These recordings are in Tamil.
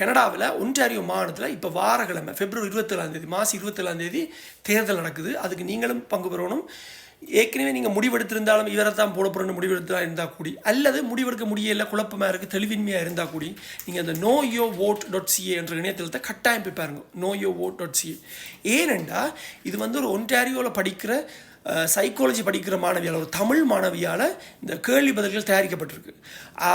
கனடாவில் ஒன்டாரியோ மாநிலத்தில் இப்போ வாரக்கிழமை பிப்ரவரி 27 மாதம் 27 தேர்தல் நடக்குது. அதுக்கு நீங்களும் பங்கு பெறணும். ஏற்கனவே நீங்கள் முடிவெடுத்திருந்தாலும் இவரை தான் போட போகிறோன்னு முடிவெடுத்தா இருந்தால் கூடி, அல்லது முடிவெடுக்க முடியலை, குழப்பமாக இருக்குது, தெளிவின்மையாக இருந்தால் கூடி, நீங்கள் அந்த knowyourvote.ca என்ற இணையதளத்தை கட்டாயம் போய் பாருங்கள். knowyourvote.ca. ஏனெண்டா இது வந்து ஒரு ஒன்டாரியோவில் படிக்கிற சைக்காலஜி படிக்கிற மாணவியால், ஒரு தமிழ் மாணவியால் இந்த கேள்வி பதில்கள் தயாரிக்கப்பட்டிருக்கு.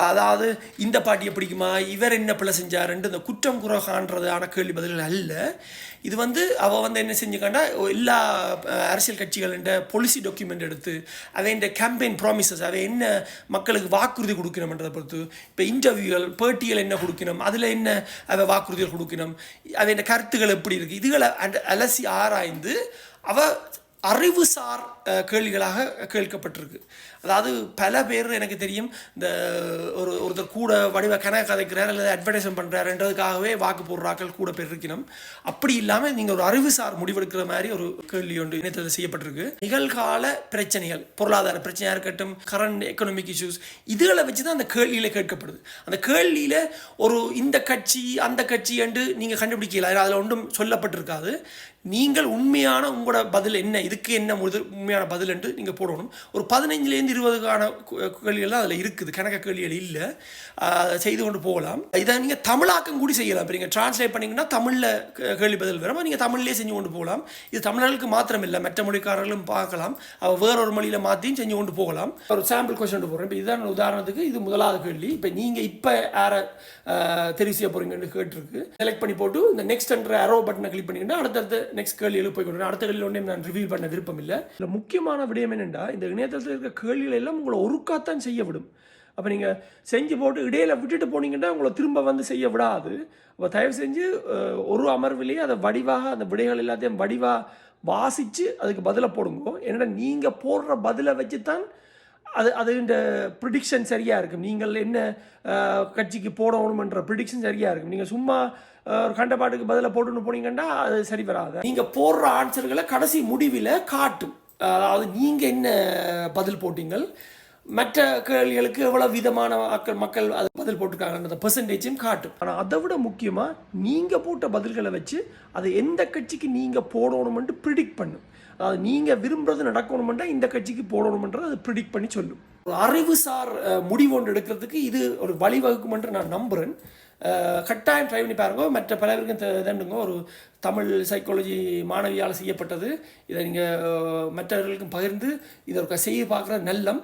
அதாவது இந்த பாட்டியை பிடிக்குமா, இவர் என்ன பிள்ளை செஞ்சாருன்ட்டு இந்த குற்றம் குறை காண்றதான கேள்வி பதில்கள் அல்ல. இது வந்து அவள் வந்து என்ன செஞ்சுக்காண்டா எல்லா அரசியல் கட்சிகளின் பாலிசி டாக்குமெண்ட் எடுத்து அவையின் கேம்பெயின் ப்ராமிசஸ், அவை என்ன மக்களுக்கு வாக்குறுதி கொடுக்கணும்ன்றதை பொறுத்து, இப்போ இன்டர்வியூகள் பேட்டிகள் என்ன கொடுக்கணும், அதில் என்ன அவை வாக்குறுதிகள் கொடுக்கணும், அவையின் கருத்துக்கள் எப்படி இருக்குது, இதுகளை அலசி ஆராய்ந்து அவள் அறிவுசார் கேள்விகளாக கேட்கப்பட்டிருக்கு. அதாவது பல பேர் எனக்கு தெரியும் இந்த ஒருத்தர் கூட வடிவ கணக்கு கதைக்கிறார் அல்லது அட்வர்டைஸ்மெண்ட் பண்ணுறாருன்றதுக்காகவே வாக்கு போடுறாக்கள் கூட பேர் இருக்கணும். அப்படி இல்லாமல் நீங்கள் ஒரு அறிவுசார் முடிவெடுக்கிற மாதிரி ஒரு கேள்வி ஒன்று இணையத்தில் செய்யப்பட்டிருக்கு. நிகழ்கால பிரச்சனைகள், பொருளாதார பிரச்சனையாக இருக்கட்டும், கரண்ட் எக்கனாமிக் இஷ்யூஸ், இதுகளை வச்சு தான் அந்த கேள்வியில் கேட்கப்படுது. அந்த கேள்வியில் ஒரு இந்த கட்சி அந்த கட்சி என்று நீங்கள் கண்டுபிடிக்கல, அதில் ஒன்றும் சொல்லப்பட்டிருக்காது. நீங்கள் உண்மையான உங்களோட பதில் என்ன, இதுக்கு என்ன உண்மையான பதில் என்று நீங்கள் போடணும். ஒரு 15லேருந்து 20க்கான கேள்விகள்லாம் அதில் இருக்குது, கணக்க கேள்விகள் இல்லை, செய்து கொண்டு போகலாம். இதை நீங்கள் தமிழாக்கம் கூடி செய்யலாம். இப்போ நீங்கள் டிரான்ஸ்லேட் பண்ணிங்கன்னா தமிழில் கேள்வி பதில் வரும், நீங்கள் தமிழ்லேயே செஞ்சு கொண்டு போகலாம். இது தமிழர்களுக்கு மாத்திரம் இல்லை, மற்ற மொழிக்காரர்களும் பார்க்கலாம், வேறொரு மொழியில் மாற்றியும் செஞ்சு கொண்டு போகலாம். ஒரு சாம்பிள் கொஸ்டின் போகிறேன். இப்போ இதுதான் உதாரணத்துக்கு இது முதலாவது கேள்வி. இப்போ நீங்கள் இப்போ யாரை தெரிவு செய்ய போகிறீங்கன்னு கேட்டிருக்கு. செலக்ட் பண்ணி போட்டு இந்த நெக்ஸ்ட் என்ற அரோ பட்டனை கிளிக் பண்ணிங்கன்னா அடுத்தடுத்து நெக்ஸ்ட் கேள்வியில் போய் கொண்டு அடுத்த கேள்வியில் ஒன்றே நான் ரிவீல் பண்ண விருப்பம் இல்லை. இதில் முக்கியமான விடயம் என்னென்னா, இந்த இணையதளத்தில் இருக்க கேள்விகள் எல்லாம் உங்களை ஒருக்காத்தான் செய்ய விடும். அப்போ நீங்கள் செஞ்சு போட்டு இடையில விட்டுட்டு போனீங்கன்னா உங்களை திரும்ப வந்து செய்ய விடாது. அப்போ தயவு செஞ்சு ஒரு அமர்விலேயே அதை வடிவாக அந்த விடைகள் எல்லாத்தையும் வடிவாக வாசித்து அதுக்கு பதிலை போடுங்க. ஏன்னா நீங்கள் போடுற பதிலை வச்சு தான் அது இந்த ப்ரிடிக்ஷன் சரியாக இருக்கும். நீங்கள் என்ன கட்சிக்கு போடணுமென்ற ப்ரிடிக்ஷன் சரியாக இருக்கும். நீங்கள் சும்மா ஒரு கண்டபாட்டுக்கு பதிலை போட்டுன்னு போனீங்கன்னா அது சரி வராது. நீங்கள் போடுற ஆன்சர்களை கடைசி முடிவில் காட்டும். அதாவது நீங்கள் என்ன பதில் போட்டீங்கள், மற்ற கேள்விகளுக்கு எவ்வளோ விதமான மக்கள் அது பதில் போட்டிருக்காங்கன்ற பெர்சன்டேஜும் காட்டும். ஆனால் அதை விட முக்கியமாக நீங்கள் போட்ட பதில்களை வச்சு அதை எந்த கட்சிக்கு நீங்கள் போடணுமென்ட்டு ப்ரிடிக்ட் பண்ணும். அதாவது நீங்கள் விரும்புறது நடக்கணுமென்றா இந்த கட்சிக்கு போடணுமென்றது அது ப்ரிடிக்ட் பண்ணி சொல்லும். ஒரு அறிவுசார் முடிவு ஒன்று எடுக்கிறதுக்கு இது ஒரு வழிவகுக்கும் என்று நான் நம்புகிறேன். கட்டாயம் ட்ரை பண்ணி பாருங்க. மற்ற பல பேருக்கும் தண்டுங்க. ஒரு தமிழ் சைக்காலஜி மாணவியால் செய்யப்பட்டது. இதை நீங்கள் மற்றவர்களுக்கும் பகிர்ந்து இதை ஒரு செய்ய பார்க்குற நல்லம்.